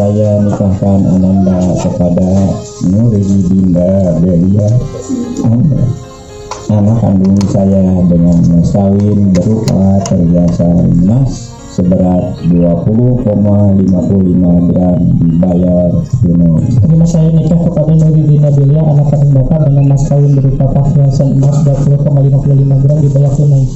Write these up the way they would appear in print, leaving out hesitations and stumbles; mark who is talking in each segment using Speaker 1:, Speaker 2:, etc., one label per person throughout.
Speaker 1: saya nikahkan Ananda kepada Nuri Dinda Delia, anak kandung saya, dengan mas kawin berupa perhiasan emas seberat 20,55 gram dibayar tunai.
Speaker 2: Terima saya nikah kepada Nuri Dinda Delia, anak kandung Bapak, dengan mas kawin berupa perhiasan emas 20,55 gram dibayar tunai.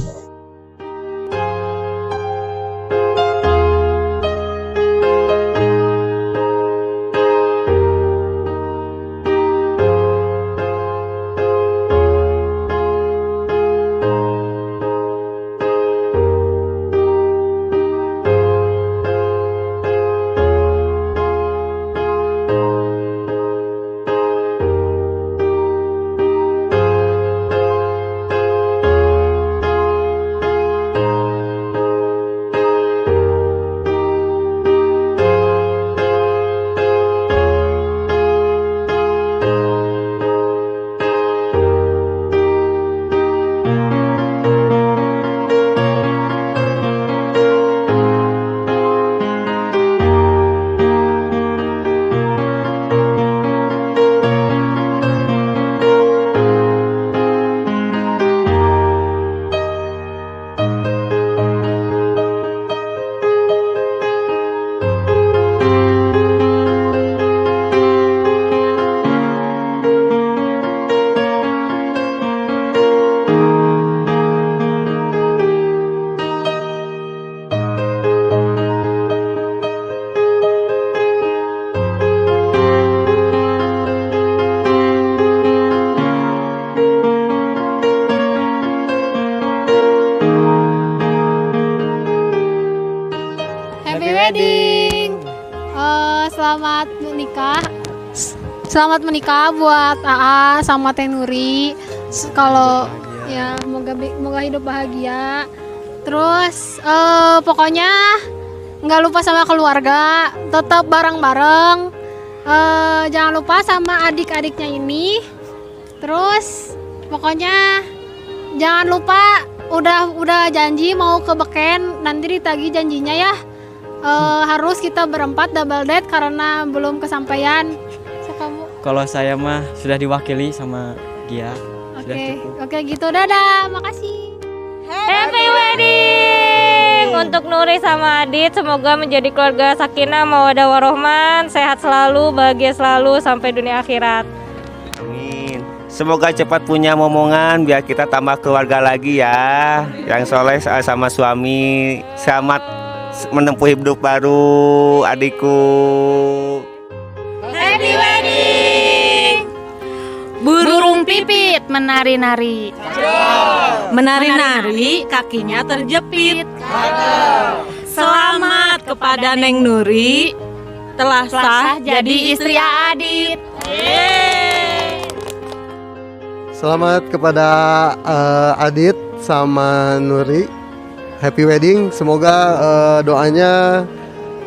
Speaker 3: Happy wedding. Selamat menikah buat AA sama Teh Nuri. Kalau ya moga hidup bahagia. Terus pokoknya nggak lupa sama keluarga, tetap bareng-bareng. Jangan lupa sama adik-adiknya ini. Terus pokoknya jangan lupa, udah janji mau ke Beken, nanti ditagih janjinya ya. Harus kita berempat double date karena belum kesampaian. Kamu?
Speaker 4: Kalau saya mah sudah diwakili sama Gia.
Speaker 3: Oke, gitu. Dadah, makasih.
Speaker 5: Happy wedding untuk Nuri sama Adit. Semoga menjadi keluarga sakinah mawaddah warohmah, sehat selalu, bahagia selalu sampai dunia akhirat.
Speaker 6: Amin. Semoga cepat punya momongan biar kita tambah keluarga lagi ya. Yang soleh sama suami. Selamat menempuh hidup baru adikku.
Speaker 5: Happy wedding.
Speaker 7: Burung pipit menari-nari, menari-nari kakinya terjepit. Selamat kepada Neng Nuri, telah sah jadi istri Adit.
Speaker 8: Selamat kepada Adit sama Nuri. Happy wedding. Semoga doanya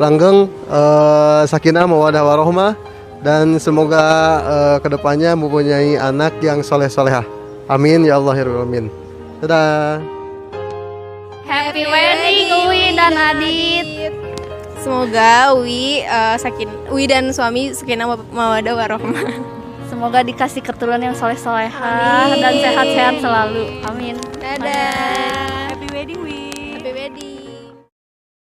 Speaker 8: langgeng, sakinah mawaddah warohmah, dan semoga kedepannya mempunyai anak yang soleh-solehah. Amin ya Allah ya Rabbal alamin. Dadah.
Speaker 3: Happy wedding Uwi dan Adit.
Speaker 9: Semoga Uwi dan suami sakinah mawaddah warohmah.
Speaker 7: Semoga dikasih keturunan yang soleh-solehah dan sehat-sehat selalu. Amin.
Speaker 9: Dadah.